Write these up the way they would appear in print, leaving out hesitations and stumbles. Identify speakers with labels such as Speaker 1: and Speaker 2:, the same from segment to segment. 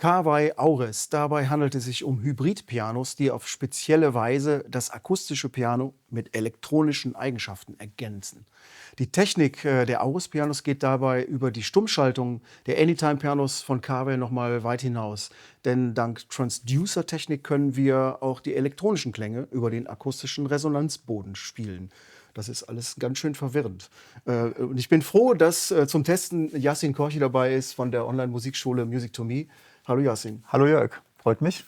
Speaker 1: Kawai Aures. Dabei handelt es sich um Hybridpianos, die auf spezielle Weise das akustische Piano mit elektronischen Eigenschaften ergänzen. Die Technik der Aures-Pianos geht dabei über die Stummschaltung der Anytime-Pianos von Kawai noch mal weit hinaus. Denn dank Transducer-Technik können wir auch die elektronischen Klänge über den akustischen Resonanzboden spielen. Das ist alles ganz schön verwirrend. Und ich bin froh, dass zum Testen Yassin Korchi dabei ist von der Online-Musikschule Music to Me. Hallo Yassin.
Speaker 2: Hallo Jörg, freut mich.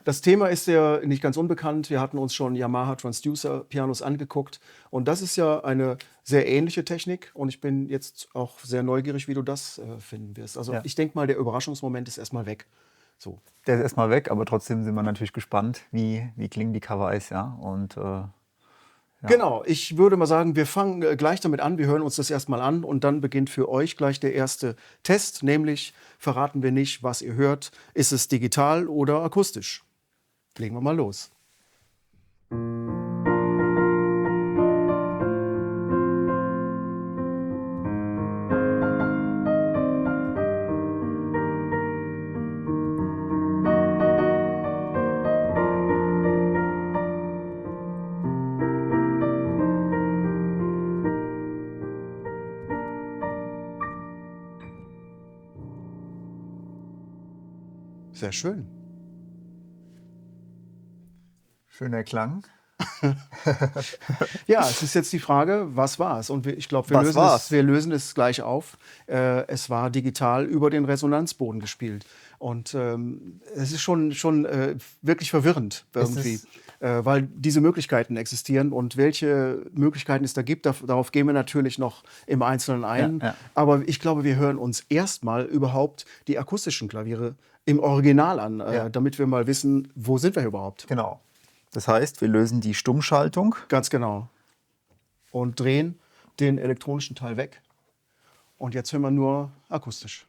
Speaker 1: Das Thema ist ja nicht ganz unbekannt. Wir hatten uns schon Yamaha Transducer-Pianos angeguckt. Und das ist ja eine sehr ähnliche Technik. Und ich bin jetzt auch sehr neugierig, wie du das finden wirst. Also ich denke mal, der Überraschungsmoment ist erstmal weg. So.
Speaker 2: Der ist erstmal weg, aber trotzdem sind wir natürlich gespannt, wie klingen die Kawais, ja. Und
Speaker 1: Genau, ich würde mal sagen, wir fangen gleich damit an. Wir hören uns das erstmal an und dann beginnt für euch gleich der erste Test. Nämlich verraten wir nicht, was ihr hört. Ist es digital oder akustisch? Legen wir mal los. Sehr schön.
Speaker 2: schöner Klang.
Speaker 1: Ja, es ist jetzt die Frage, was war es? Und ich glaube, wir lösen es gleich auf. Es war digital über den Resonanzboden gespielt. Und es ist schon wirklich verwirrend irgendwie, weil diese Möglichkeiten existieren. Und welche Möglichkeiten es da gibt, darauf gehen wir natürlich noch im Einzelnen ein.
Speaker 2: Ja.
Speaker 1: Aber ich glaube, wir hören uns erstmal überhaupt die akustischen Klaviere im Original an, damit wir mal wissen, wo sind wir überhaupt.
Speaker 2: Genau. Das heißt, wir lösen die Stummschaltung.
Speaker 1: Ganz genau. Und drehen den elektronischen Teil weg. Und jetzt hören wir nur akustisch.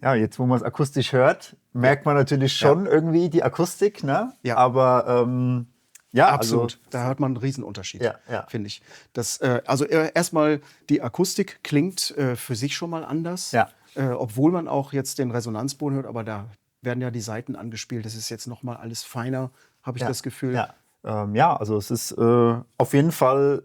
Speaker 2: Ja, jetzt, wo man es akustisch hört, merkt man natürlich schon irgendwie die Akustik, ne?
Speaker 1: Ja.
Speaker 2: Aber ja,
Speaker 1: absolut.
Speaker 2: also,
Speaker 1: Da hört man einen Riesenunterschied,
Speaker 2: ja.
Speaker 1: finde ich. Also erstmal, die Akustik klingt für sich schon mal anders,
Speaker 2: Ja.
Speaker 1: Obwohl man auch jetzt den Resonanzboden hört, aber da werden ja die Saiten angespielt. Das ist jetzt noch mal alles feiner, habe ich das Gefühl.
Speaker 2: Ja, also es ist auf jeden Fall.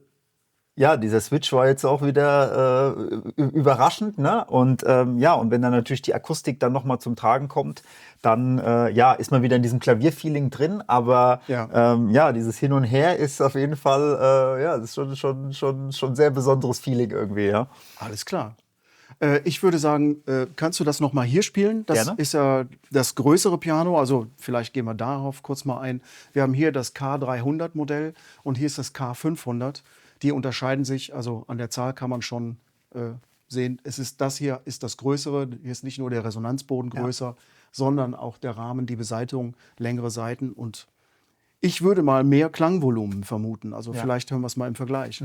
Speaker 2: Ja, dieser Switch war jetzt auch wieder überraschend, ne? Und und wenn dann natürlich die Akustik dann nochmal zum Tragen kommt, dann ist man wieder in diesem Klavierfeeling drin. Aber dieses Hin und Her ist auf jeden Fall, das ist schon sehr besonderes Feeling irgendwie, ja.
Speaker 1: Alles klar. Ich würde sagen, kannst du das noch mal hier spielen? Das
Speaker 2: Gerne.
Speaker 1: ist ja das größere Piano, also vielleicht gehen wir darauf kurz mal ein. Wir haben hier das K300-Modell und hier ist das K500. Die unterscheiden sich, also an der Zahl kann man schon sehen, das hier ist das Größere. Hier ist nicht nur der Resonanzboden größer, sondern auch der Rahmen, die Besaitigung, längere Saiten. Und ich würde mal mehr Klangvolumen vermuten. Also vielleicht hören wir es mal im Vergleich.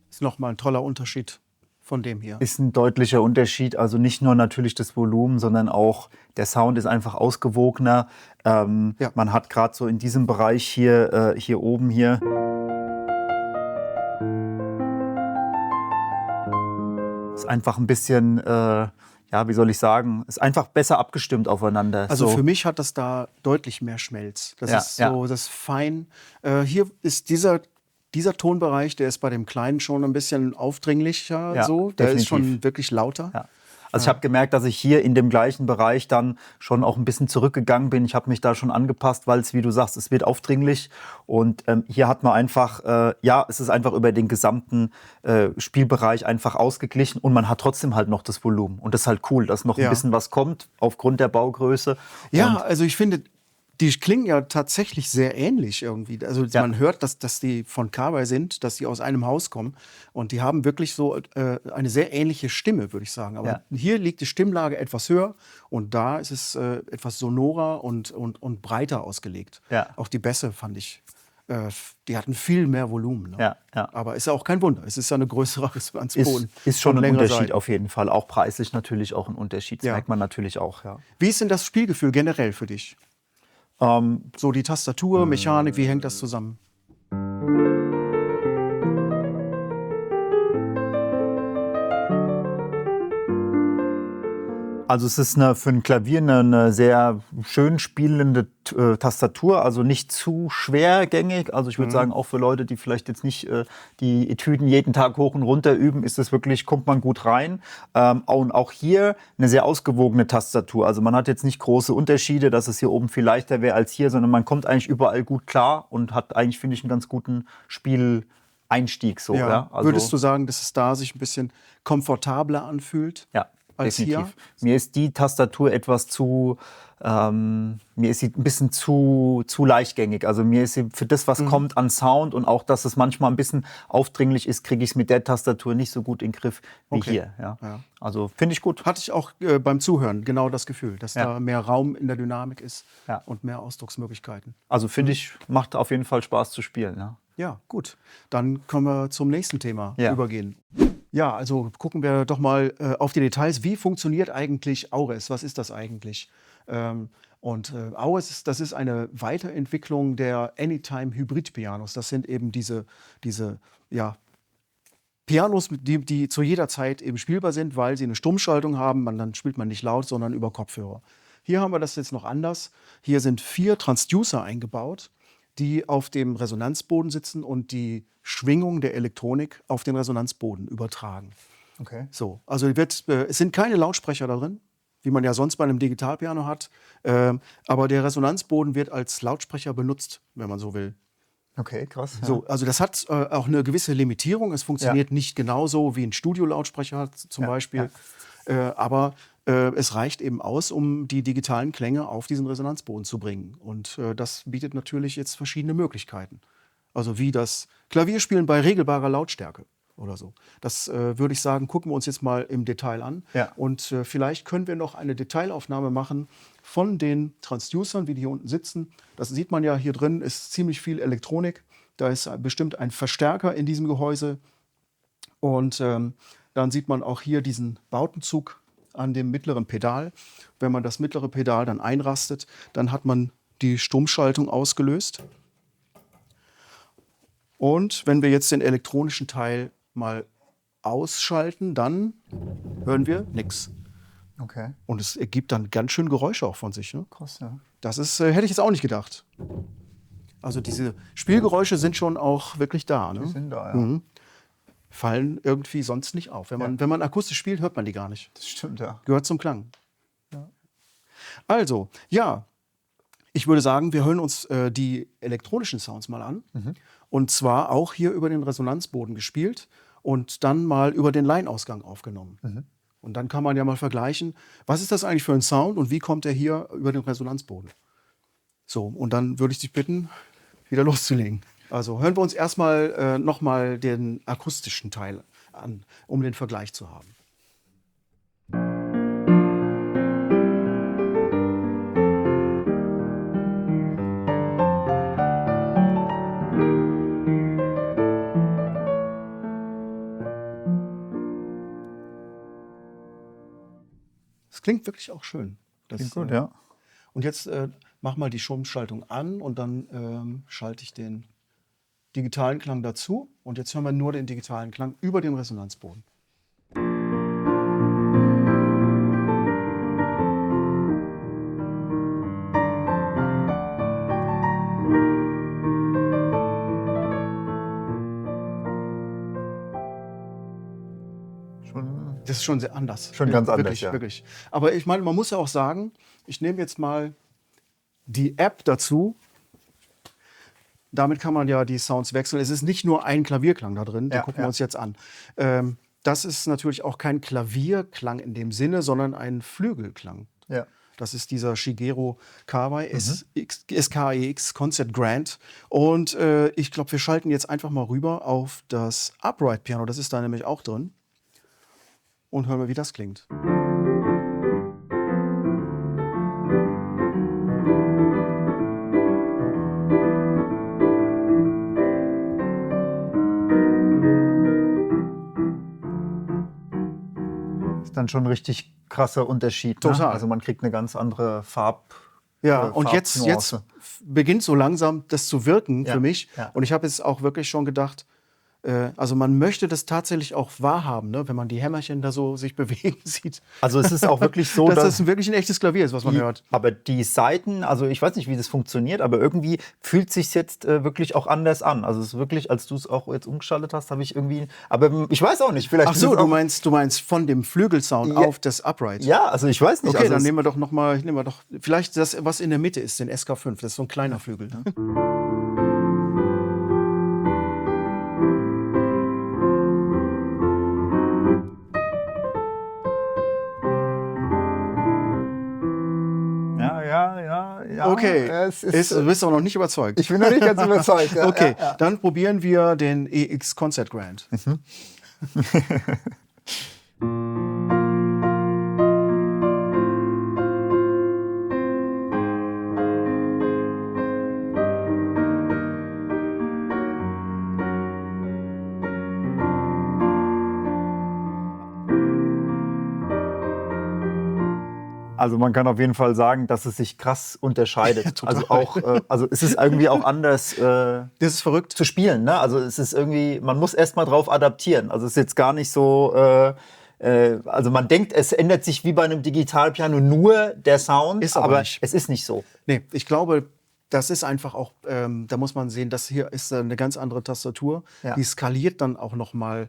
Speaker 1: Ist nochmal ein toller Unterschied von dem hier.
Speaker 2: Ist ein deutlicher Unterschied. Also nicht nur natürlich das Volumen, sondern auch der Sound ist einfach ausgewogener. Man hat gerade so in diesem Bereich hier oben hier. Ist einfach ein bisschen, wie soll ich sagen, ist einfach besser abgestimmt aufeinander.
Speaker 1: Also für mich hat das da deutlich mehr Schmelz. Das ist so das Fein. Hier ist dieser Tonbereich, der ist bei dem Kleinen schon ein bisschen aufdringlicher. Der
Speaker 2: definitiv.
Speaker 1: ist schon wirklich lauter.
Speaker 2: Ja. Also ich habe gemerkt, dass ich hier in dem gleichen Bereich dann schon auch ein bisschen zurückgegangen bin. Ich habe mich da schon angepasst, weil es, wie du sagst, es wird aufdringlich. Und hier hat man einfach, es ist einfach über den gesamten Spielbereich einfach ausgeglichen und man hat trotzdem halt noch das Volumen. Und das ist halt cool, dass noch ein bisschen was kommt aufgrund der Baugröße.
Speaker 1: Ja,
Speaker 2: Und
Speaker 1: also ich finde, die klingen ja tatsächlich sehr ähnlich irgendwie. Also man hört, dass die von Kawai sind, dass die aus einem Haus kommen. Und die haben wirklich so eine sehr ähnliche Stimme, würde ich sagen. Aber hier liegt die Stimmlage etwas höher und da ist es etwas sonorer und breiter ausgelegt.
Speaker 2: Ja.
Speaker 1: Auch die Bässe fand ich, die hatten viel mehr Volumen. Ne?
Speaker 2: Ja.
Speaker 1: Aber ist ja auch kein Wunder. Es ist ja eine größere Resonanzboden.
Speaker 2: Ist schon
Speaker 1: von
Speaker 2: ein
Speaker 1: längerer
Speaker 2: Unterschied
Speaker 1: Seite.
Speaker 2: auf jeden Fall. Auch preislich natürlich auch ein Unterschied. Das merkt man natürlich auch, ja.
Speaker 1: Wie ist denn das Spielgefühl generell für dich? So die Tastatur, Mechanik, wie hängt das zusammen?
Speaker 2: Also es ist für ein Klavier eine sehr schön spielende Tastatur, also nicht zu schwergängig. Also ich würde sagen, auch für Leute, die vielleicht jetzt nicht die Etüden jeden Tag hoch und runter üben, ist es wirklich, kommt man gut rein. Und auch hier eine sehr ausgewogene Tastatur. Also man hat jetzt nicht große Unterschiede, dass es hier oben viel leichter wäre als hier, sondern man kommt eigentlich überall gut klar und hat eigentlich, finde ich, einen ganz guten Einstieg. So, ja. Also,
Speaker 1: würdest du sagen, dass es da sich ein bisschen komfortabler anfühlt?
Speaker 2: Ja,
Speaker 1: als
Speaker 2: definitiv.
Speaker 1: hier?
Speaker 2: Mir ist die Tastatur etwas mir ist sie ein bisschen zu leichtgängig. Also mir ist sie für das, was kommt an Sound und auch, dass es manchmal ein bisschen aufdringlich ist, kriege ich es mit der Tastatur nicht so gut in den Griff wie hier. Ja. Also finde ich gut.
Speaker 1: Hatte ich auch beim Zuhören genau das Gefühl, dass da mehr Raum in der Dynamik ist und mehr Ausdrucksmöglichkeiten.
Speaker 2: Also finde ich, macht auf jeden Fall Spaß zu spielen. Ja.
Speaker 1: Ja, gut. Dann können wir zum nächsten Thema übergehen. Ja, also gucken wir doch mal auf die Details. Wie funktioniert eigentlich Aures? Was ist das eigentlich? Aures, das ist eine Weiterentwicklung der Anytime-Hybrid-Pianos. Das sind eben diese Pianos, die zu jeder Zeit eben spielbar sind, weil sie eine Stummschaltung haben. Dann spielt man nicht laut, sondern über Kopfhörer. Hier haben wir das jetzt noch anders. Hier sind 4 Transducer eingebaut, die auf dem Resonanzboden sitzen und die Schwingung der Elektronik auf den Resonanzboden übertragen.
Speaker 2: Okay.
Speaker 1: So, also es sind keine Lautsprecher da drin, wie man ja sonst bei einem Digitalpiano hat. Aber der Resonanzboden wird als Lautsprecher benutzt, wenn man so will.
Speaker 2: Okay, krass. Ja.
Speaker 1: So, also das hat auch eine gewisse Limitierung. Es funktioniert nicht genauso wie ein Studiolautsprecher zum Beispiel. Aber es reicht eben aus, um die digitalen Klänge auf diesen Resonanzboden zu bringen. Und das bietet natürlich jetzt verschiedene Möglichkeiten. Also wie das Klavierspielen bei regelbarer Lautstärke oder so. Das würde ich sagen, gucken wir uns jetzt mal im Detail an.
Speaker 2: Ja.
Speaker 1: Und vielleicht können wir noch eine Detailaufnahme machen von den Transducern, wie die hier unten sitzen. Das sieht man ja, hier drin ist ziemlich viel Elektronik. Da ist bestimmt ein Verstärker in diesem Gehäuse. Und dann sieht man auch hier diesen Bautenzug an dem mittleren Pedal. Wenn man das mittlere Pedal dann einrastet, dann hat man die Stummschaltung ausgelöst. Und wenn wir jetzt den elektronischen Teil mal ausschalten, dann hören wir nichts.
Speaker 2: Okay.
Speaker 1: Und es ergibt dann ganz schön Geräusche auch von sich. Ne?
Speaker 2: Krass, ja.
Speaker 1: Das ist, hätte ich jetzt auch nicht gedacht. Also diese Spielgeräusche sind schon auch wirklich da. Ne?
Speaker 2: Die sind da, ja.
Speaker 1: Fallen irgendwie sonst nicht auf. Wenn man akustisch spielt, hört man die gar nicht.
Speaker 2: Das stimmt, ja.
Speaker 1: Gehört zum Klang. Also, ja, ich würde sagen, wir hören uns die elektronischen Sounds mal an. Und zwar auch hier über den Resonanzboden gespielt und dann mal über den Line-Ausgang aufgenommen. Und dann kann man ja mal vergleichen, was ist das eigentlich für ein Sound und wie kommt er hier über den Resonanzboden. So, und dann würde ich dich bitten, wieder loszulegen. Also hören wir uns erstmal nochmal den akustischen Teil an, um den Vergleich zu haben. Das klingt wirklich auch schön. Das,
Speaker 2: Klingt gut, ja.
Speaker 1: Und jetzt mach mal die Stummschaltung an und dann schalte ich den digitalen Klang dazu. Und jetzt hören wir nur den digitalen Klang über den Resonanzboden. Das ist schon sehr anders.
Speaker 2: Schon ganz anders,
Speaker 1: wirklich,
Speaker 2: ja.
Speaker 1: Wirklich. Aber ich meine, man muss ja auch sagen, ich nehme jetzt mal die App dazu. Damit kann man ja die Sounds wechseln. Es ist nicht nur ein Klavierklang da drin, den gucken wir uns jetzt an. Das ist natürlich auch kein Klavierklang in dem Sinne, sondern ein Flügelklang.
Speaker 2: Ja.
Speaker 1: Das ist dieser Shigeru Kawai SKEX Concert Grand. Und ich glaube, wir schalten jetzt einfach mal rüber auf das Upright Piano. Das ist da nämlich auch drin. Und hören wir, wie das klingt.
Speaker 2: Dann schon ein richtig krasser Unterschied. Ne?
Speaker 1: Total.
Speaker 2: Also man kriegt eine ganz andere
Speaker 1: Ja, und jetzt beginnt so langsam das zu wirken für mich.
Speaker 2: Ja.
Speaker 1: Und ich habe jetzt auch wirklich schon gedacht, also man möchte das tatsächlich auch wahrhaben, ne? Wenn man die Hämmerchen da so sich bewegen sieht.
Speaker 2: Also es ist auch wirklich so,
Speaker 1: dass das wirklich ein echtes Klavier ist, was man hört.
Speaker 2: Aber die Saiten, also ich weiß nicht, wie das funktioniert, aber irgendwie fühlt sich jetzt wirklich auch anders an. Also es ist wirklich, als du es auch jetzt umgeschaltet hast, habe ich irgendwie, aber ich weiß auch nicht, vielleicht.
Speaker 1: Ach so, du meinst von dem Flügelsound auf das Upright.
Speaker 2: Ja, also ich weiß nicht.
Speaker 1: Okay,
Speaker 2: also
Speaker 1: dann nehmen wir doch vielleicht das, was in der Mitte ist, den SK5. Das ist so ein kleiner Flügel. Ne?
Speaker 2: Ja,
Speaker 1: okay, du bist aber noch nicht überzeugt.
Speaker 2: Ich bin noch nicht ganz überzeugt. Ja,
Speaker 1: okay, dann probieren wir den EX Concert Grand.
Speaker 2: Also man kann auf jeden Fall sagen, dass es sich krass unterscheidet.
Speaker 1: Ja,
Speaker 2: also auch, also es ist irgendwie auch anders
Speaker 1: das ist verrückt.
Speaker 2: zu spielen. Ne? Also es ist irgendwie, man muss erst mal drauf adaptieren. Also es ist jetzt gar nicht so, also man denkt, es ändert sich wie bei einem Digitalpiano nur der Sound,
Speaker 1: ist aber nicht.
Speaker 2: Es ist nicht so.
Speaker 1: Nee, ich glaube, das ist einfach auch, da muss man sehen, das hier ist eine ganz andere Tastatur.
Speaker 2: Ja.
Speaker 1: Die skaliert dann auch noch mal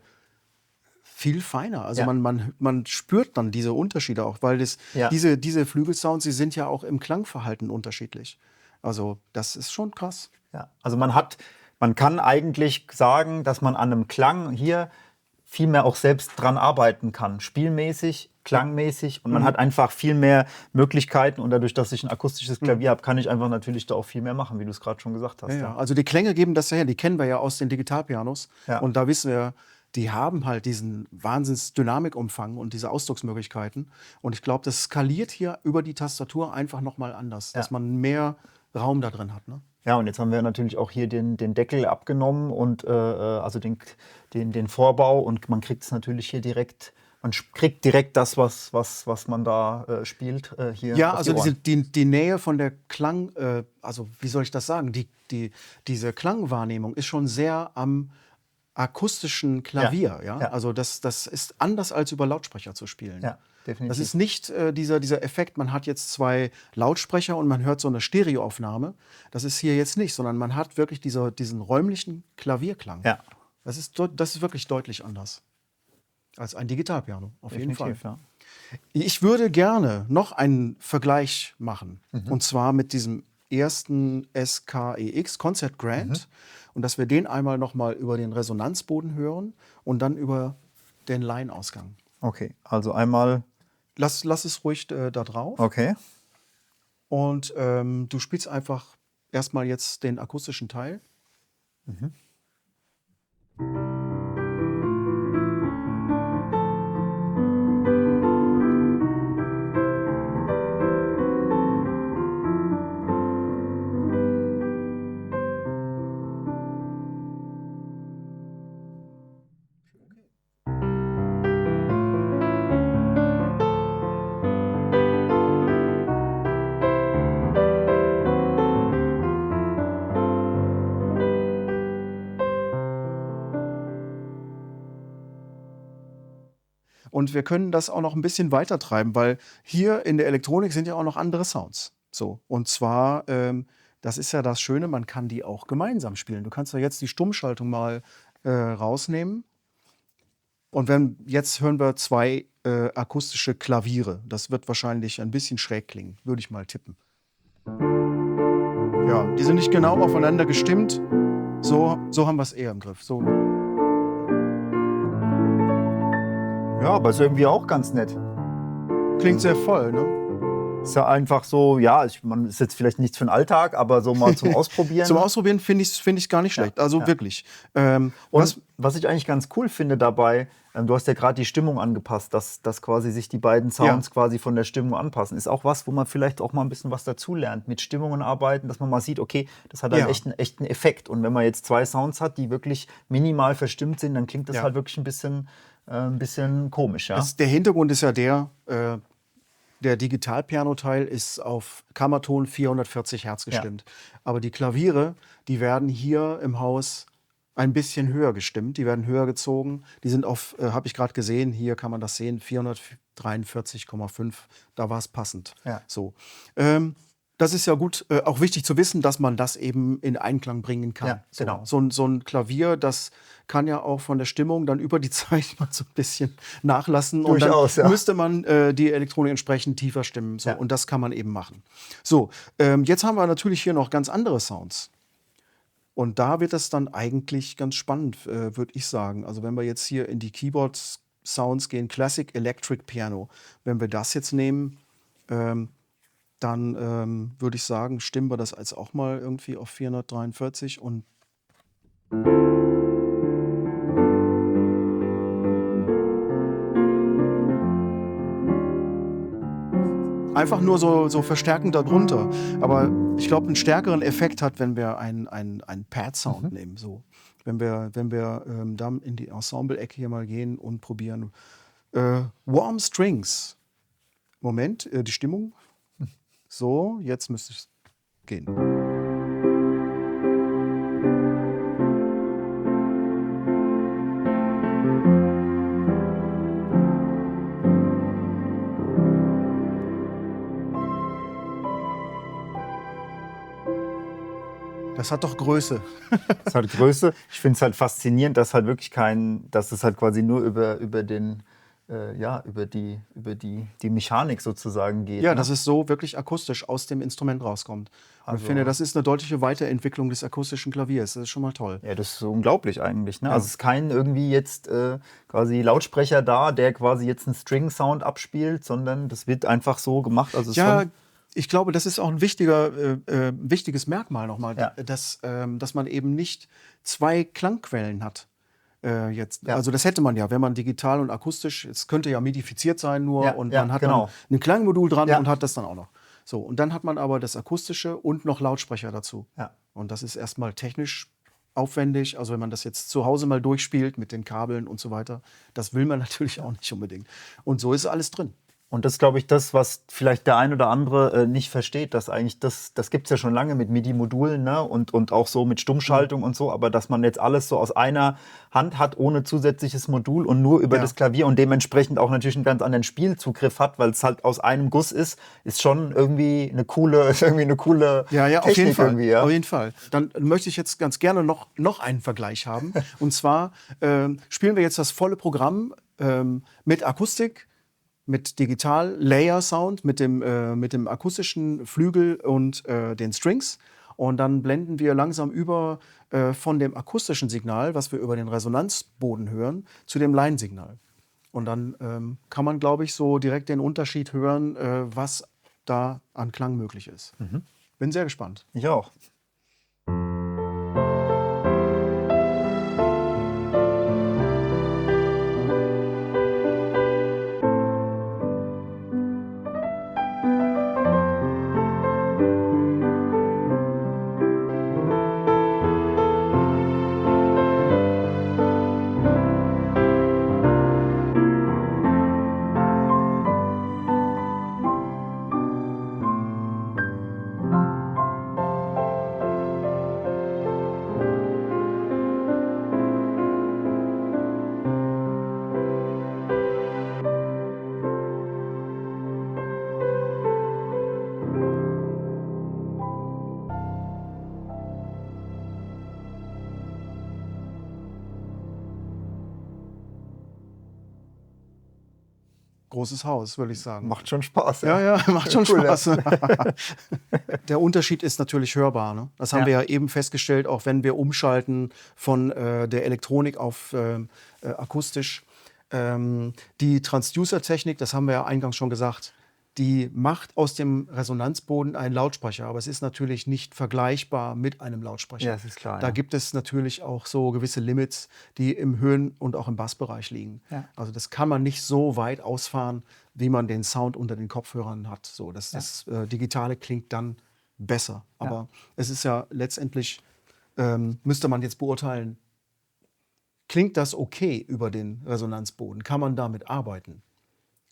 Speaker 1: viel feiner. Also
Speaker 2: Ja.
Speaker 1: man spürt dann diese Unterschiede auch, weil diese Flügelsounds, die sind ja auch im Klangverhalten unterschiedlich. Also das ist schon krass.
Speaker 2: Ja. Also man kann eigentlich sagen, dass man an einem Klang hier viel mehr auch selbst dran arbeiten kann. Spielmäßig, klangmäßig. Und man hat einfach viel mehr Möglichkeiten. Und dadurch, dass ich ein akustisches Klavier habe, kann ich einfach natürlich da auch viel mehr machen, wie du es gerade schon gesagt hast.
Speaker 1: Ja. Also die Klänge geben das ja her. Die kennen wir ja aus den Digitalpianos.
Speaker 2: Ja.
Speaker 1: Und da wissen wir, die haben halt diesen Wahnsinns-Dynamikumfang und diese Ausdrucksmöglichkeiten. Und ich glaube, das skaliert hier über die Tastatur einfach nochmal anders, dass man mehr Raum da drin hat. Ne?
Speaker 2: Ja, und jetzt haben wir natürlich auch hier den Deckel abgenommen und also den Vorbau. Und man kriegt es natürlich hier direkt. Man kriegt direkt das, was man da spielt. Hier
Speaker 1: Ja,
Speaker 2: auf
Speaker 1: also
Speaker 2: die Ohren.
Speaker 1: die Nähe von der Klang, also wie soll ich das sagen? Diese Klangwahrnehmung ist schon sehr am akustischen Klavier. Ja. Also das ist anders als über Lautsprecher zu spielen.
Speaker 2: Ja, definitiv.
Speaker 1: Das ist nicht dieser Effekt, man hat jetzt zwei Lautsprecher und man hört so eine Stereoaufnahme. Das ist hier jetzt nicht, sondern man hat wirklich diesen räumlichen Klavierklang.
Speaker 2: Ja.
Speaker 1: Das ist wirklich deutlich anders als ein Digitalpiano, auf jeden Fall.
Speaker 2: Ja.
Speaker 1: Ich würde gerne noch einen Vergleich machen. Und zwar mit diesem ersten SKEX Concert Grand. Und dass wir den einmal noch mal über den Resonanzboden hören und dann über den Line-Ausgang.
Speaker 2: Okay, also einmal.
Speaker 1: Lass es ruhig da drauf.
Speaker 2: Okay.
Speaker 1: Und du spielst einfach erstmal jetzt den akustischen Teil. Und wir können das auch noch ein bisschen weiter treiben, weil hier in der Elektronik sind ja auch noch andere Sounds. So, und zwar, das ist ja das Schöne, man kann die auch gemeinsam spielen. Du kannst ja jetzt die Stummschaltung mal rausnehmen. Und jetzt hören wir 2 akustische Klaviere. Das wird wahrscheinlich ein bisschen schräg klingen, würde ich mal tippen. Ja, die sind nicht genau aufeinander gestimmt. So haben wir es eher im Griff. So.
Speaker 2: Ja, aber ist irgendwie auch ganz nett.
Speaker 1: Klingt sehr voll, ne?
Speaker 2: Ist ja einfach so, ja, ist jetzt vielleicht nichts für den Alltag, aber so mal zum Ausprobieren.
Speaker 1: Zum Ausprobieren finde ich gar nicht schlecht. Also wirklich.
Speaker 2: Und was ich eigentlich ganz cool finde dabei, du hast ja gerade die Stimmung angepasst, dass quasi sich die beiden Sounds quasi von der Stimmung anpassen. Ist auch was, wo man vielleicht auch mal ein bisschen was dazulernt, mit Stimmungen arbeiten, dass man mal sieht, okay, das hat halt echt einen Effekt. Und wenn man jetzt 2 Sounds hat, die wirklich minimal verstimmt sind, dann klingt das halt wirklich ein bisschen komisch. Ja?
Speaker 1: Der Hintergrund ist ja der Digitalpiano-Teil ist auf Kammerton 440 Hertz gestimmt. Aber die Klaviere, die werden hier im Haus ein bisschen höher gestimmt. Die werden höher gezogen. Die sind auf, habe ich gerade gesehen, hier kann man das sehen, 443,5. Da war es passend.
Speaker 2: Ja.
Speaker 1: So. Das ist ja gut, auch wichtig zu wissen, dass man das eben in Einklang bringen kann.
Speaker 2: Ja, genau.
Speaker 1: So ein Klavier, das kann ja auch von der Stimmung dann über die Zeit mal so ein bisschen nachlassen.
Speaker 2: Durchaus,
Speaker 1: und dann müsste man die Elektronik entsprechend tiefer stimmen. So. Und das kann man eben machen. So, jetzt haben wir natürlich hier noch ganz andere Sounds. Und da wird es dann eigentlich ganz spannend, würde ich sagen. Also wenn wir jetzt hier in die Keyboard-Sounds gehen, Classic Electric Piano, wenn wir das jetzt nehmen, dann würde ich sagen, stimmen wir das als auch mal irgendwie auf 443 und einfach nur so verstärkend darunter. Aber ich glaube, einen stärkeren Effekt hat, wenn wir einen Pad-Sound nehmen. So. Wenn wir dann in die Ensemble-Ecke hier mal gehen und probieren. Warm Strings. Moment, die Stimmung. So, jetzt müsste es gehen. Das hat doch Größe.
Speaker 2: Das hat Größe. Ich finde es halt faszinierend, dass halt wirklich dass es halt quasi nur über die Mechanik sozusagen geht.
Speaker 1: Ja,
Speaker 2: ne?
Speaker 1: dass es so wirklich akustisch aus dem Instrument rauskommt. Also, ich finde, das ist eine deutliche Weiterentwicklung des akustischen Klaviers. Das ist schon mal toll.
Speaker 2: Ja, das ist so unglaublich eigentlich. Ne?
Speaker 1: Ja.
Speaker 2: Also es ist kein irgendwie jetzt quasi Lautsprecher da, der quasi jetzt einen String-Sound abspielt, sondern das wird einfach so gemacht. Also es ist
Speaker 1: Ja,
Speaker 2: schon,
Speaker 1: ich glaube, das ist auch ein wichtiges Merkmal nochmal, dass man eben nicht 2 Klangquellen hat. Also das hätte man ja, wenn man digital und akustisch, es könnte ja midifiziert sein nur und man hat dann ein Klangmodul dran und hat das dann auch noch. So, und dann hat man aber das Akustische und noch Lautsprecher dazu.
Speaker 2: Ja.
Speaker 1: Und das ist erstmal technisch aufwendig. Also wenn man das jetzt zu Hause mal durchspielt mit den Kabeln und so weiter, das will man natürlich auch nicht unbedingt. Und so ist alles drin.
Speaker 2: Und das ist, glaube ich, das, was vielleicht der ein oder andere nicht versteht, dass eigentlich das gibt es ja schon lange mit MIDI-Modulen, ne? und auch so mit Stummschaltung und so, aber dass man jetzt alles so aus einer Hand hat, ohne zusätzliches Modul und nur über das Klavier und dementsprechend auch natürlich einen ganz anderen Spielzugriff hat, weil es halt aus einem Guss ist schon irgendwie eine coole
Speaker 1: Ja,
Speaker 2: Technik
Speaker 1: auf jeden Fall.
Speaker 2: irgendwie. Ja?
Speaker 1: Auf jeden Fall. Dann möchte ich jetzt ganz gerne noch einen Vergleich haben. Und zwar spielen wir jetzt das volle Programm mit Akustik, mit Digital Layer Sound, mit dem akustischen Flügel und den Strings. Und dann blenden wir langsam über von dem akustischen Signal, was wir über den Resonanzboden hören, zu dem Laiensignal. Und dann kann man, glaube ich, so direkt den Unterschied hören, was da an Klang möglich ist. Bin sehr gespannt.
Speaker 2: Ich auch.
Speaker 1: großes Haus, würde ich sagen.
Speaker 2: Macht schon Spaß.
Speaker 1: Ja, macht schon
Speaker 2: Cool,
Speaker 1: Spaß. Der Unterschied ist natürlich hörbar. Ne? Das haben wir ja eben festgestellt, auch wenn wir umschalten von der Elektronik auf akustisch. Die Transducer-Technik, das haben wir ja eingangs schon gesagt, die macht aus dem Resonanzboden einen Lautsprecher. Aber es ist natürlich nicht vergleichbar mit einem Lautsprecher.
Speaker 2: Ja, das ist klar.
Speaker 1: Da gibt es natürlich auch so gewisse Limits, die im Höhen- und auch im Bassbereich liegen.
Speaker 2: Ja.
Speaker 1: Also das kann man nicht so weit ausfahren, wie man den Sound unter den Kopfhörern hat. So, das Digitale klingt dann besser. Aber es ist ja letztendlich, müsste man jetzt beurteilen, klingt das okay über den Resonanzboden? Kann man damit arbeiten?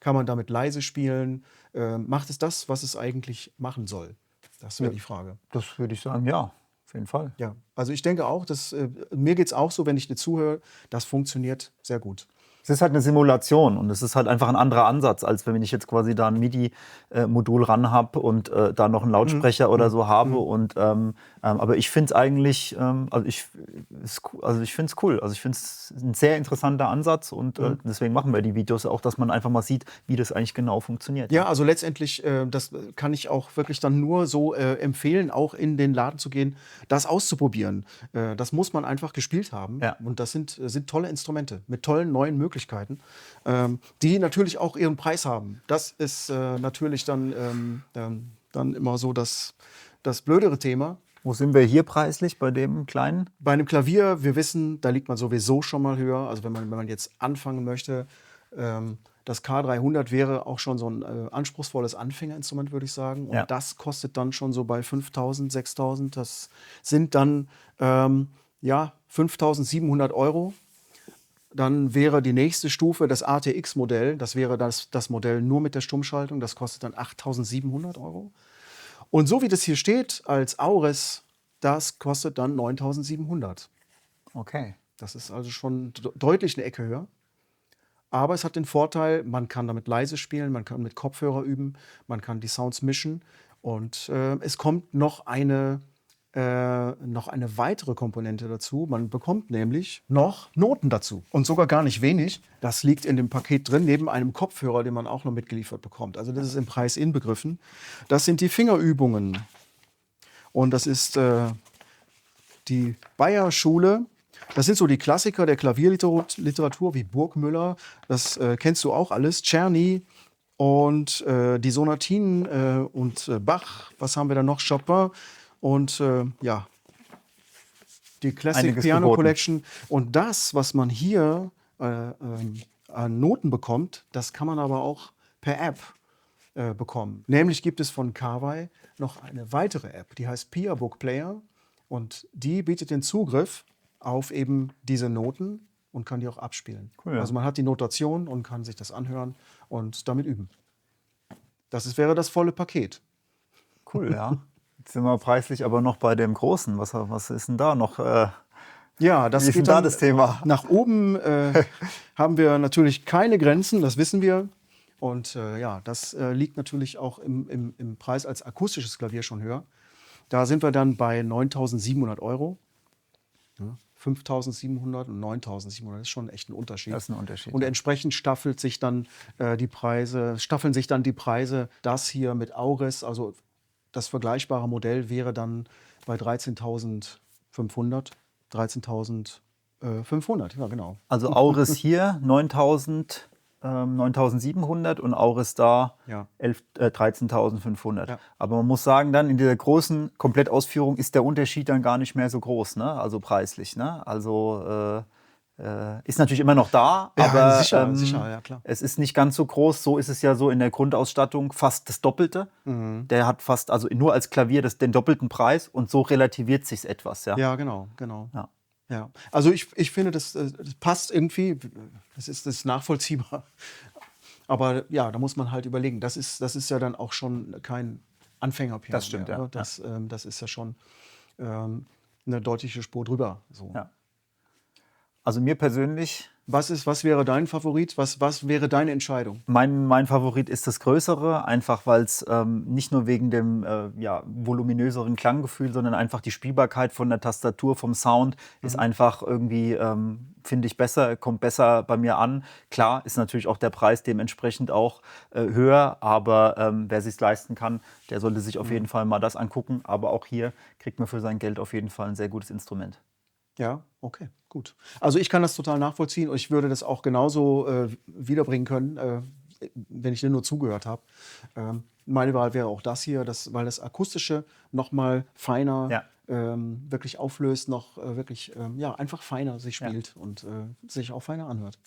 Speaker 1: Kann man damit leise spielen? Macht es das, was es eigentlich machen soll? Das wäre die Frage.
Speaker 2: Das würde ich sagen, ja, auf jeden Fall.
Speaker 1: Ja, also ich denke auch, mir geht es auch so, wenn ich dir zuhöre, das funktioniert sehr gut.
Speaker 2: Es ist halt eine Simulation und es ist halt einfach ein anderer Ansatz, als wenn ich jetzt quasi da ein MIDI-Modul ran habe und da noch einen Lautsprecher oder so habe. Und, aber ich finde es eigentlich, ich finde es cool. Also ich finde es ein sehr interessanter Ansatz und deswegen machen wir die Videos auch, dass man einfach mal sieht, wie das eigentlich genau funktioniert.
Speaker 1: Ja, also letztendlich, das kann ich auch wirklich dann nur so empfehlen, auch in den Laden zu gehen, das auszuprobieren. Das muss man einfach gespielt haben.
Speaker 2: Ja.
Speaker 1: Und das sind tolle Instrumente mit tollen neuen Möglichkeiten, die natürlich auch ihren Preis haben. Das ist natürlich dann immer so das blödere Thema.
Speaker 2: Wo sind wir hier preislich bei dem kleinen?
Speaker 1: Bei einem Klavier, wir wissen, da liegt man sowieso schon mal höher. Also wenn man jetzt anfangen möchte, das K300 wäre auch schon so ein anspruchsvolles Anfängerinstrument, würde ich sagen. Und das kostet dann schon so bei 5.000, 6.000. Das sind dann 5.700 Euro. Dann wäre die nächste Stufe das ATX-Modell. Das wäre das Modell nur mit der Stummschaltung. Das kostet dann 8.700 Euro. Und so wie das hier steht als Aures, das kostet dann 9.700.
Speaker 2: Okay.
Speaker 1: Das ist also schon deutlich eine Ecke höher. Aber es hat den Vorteil, man kann damit leise spielen, man kann mit Kopfhörer üben, man kann die Sounds mischen. Und es kommt noch eine weitere Komponente dazu. Man bekommt nämlich noch Noten dazu. Und sogar gar nicht wenig. Das liegt in dem Paket drin, neben einem Kopfhörer, den man auch noch mitgeliefert bekommt. Also das ist im Preis inbegriffen. Das sind die Fingerübungen. Und das ist die Bayer-Schule. Das sind so die Klassiker der Klavierliteratur wie Burgmüller. Das kennst du auch alles. Czerny und die Sonatinen und Bach. Was haben wir da noch? Chopin. Und die Classic Piano Collection. Und das, was man hier an Noten bekommt, das kann man aber auch per App bekommen. Nämlich gibt es von Kawai noch eine weitere App, die heißt Pia Book Player. Und die bietet den Zugriff auf eben diese Noten und kann die auch abspielen.
Speaker 2: Cool, ja.
Speaker 1: Also man hat die Notation und kann sich das anhören und damit üben. Wäre das volle Paket.
Speaker 2: Cool, ja. Jetzt sind wir preislich aber noch bei dem Großen. Was ist denn da noch?
Speaker 1: Ja, das
Speaker 2: wie ist
Speaker 1: geht
Speaker 2: denn da
Speaker 1: dann
Speaker 2: das Thema?
Speaker 1: Nach oben haben wir natürlich keine Grenzen, das wissen wir. Und das liegt natürlich auch im Preis als akustisches Klavier schon höher. Da sind wir dann bei 9.700 Euro. Ja, 5.700 und 9.700, das ist schon echt ein Unterschied.
Speaker 2: Das ist ein Unterschied.
Speaker 1: Und entsprechend staffeln sich dann die Preise. Das hier mit Aures, also das vergleichbare Modell wäre dann bei 13.500. 13.500, ja genau.
Speaker 2: Also Auris hier 9.700 und Auris da 13.500.
Speaker 1: Ja.
Speaker 2: Aber man muss sagen, dann in dieser großen Komplettausführung ist der Unterschied dann gar nicht mehr so groß, ne? Also preislich. Ne? Also ist natürlich immer noch da,
Speaker 1: Ja,
Speaker 2: aber
Speaker 1: sicher, ja klar.
Speaker 2: es ist nicht ganz so groß. So ist es ja so in der Grundausstattung fast das Doppelte. Der hat fast, also nur als Klavier den doppelten Preis und so relativiert sich etwas. Ja,
Speaker 1: Ja, genau.
Speaker 2: Ja.
Speaker 1: Ja. Also ich finde, das passt irgendwie, das ist nachvollziehbar. Aber ja, da muss man halt überlegen. Das ist ja dann auch schon kein Anfängerpiano.
Speaker 2: Das stimmt,
Speaker 1: mehr,
Speaker 2: ja.
Speaker 1: ne? Das ist ja schon eine deutliche Spur drüber. So.
Speaker 2: Ja. Also mir persönlich...
Speaker 1: Was wäre dein Favorit? Was wäre deine Entscheidung?
Speaker 2: Mein Favorit ist das Größere, einfach weil es nicht nur wegen dem voluminöseren Klanggefühl, sondern einfach die Spielbarkeit von der Tastatur, vom Sound ist einfach irgendwie finde ich besser, kommt besser bei mir an. Klar ist natürlich auch der Preis dementsprechend auch höher, aber wer sich leisten kann, der sollte sich auf jeden Fall mal das angucken. Aber auch hier kriegt man für sein Geld auf jeden Fall ein sehr gutes Instrument.
Speaker 1: Ja, okay, gut. Also, ich kann das total nachvollziehen und ich würde das auch genauso, wiederbringen können, wenn ich dir nur zugehört habe. Meine Wahl wäre auch das hier, weil das Akustische noch mal feiner,
Speaker 2: Ja,
Speaker 1: wirklich auflöst, noch, wirklich, ja, einfach feiner sich
Speaker 2: ja.
Speaker 1: spielt und, sich auch feiner anhört.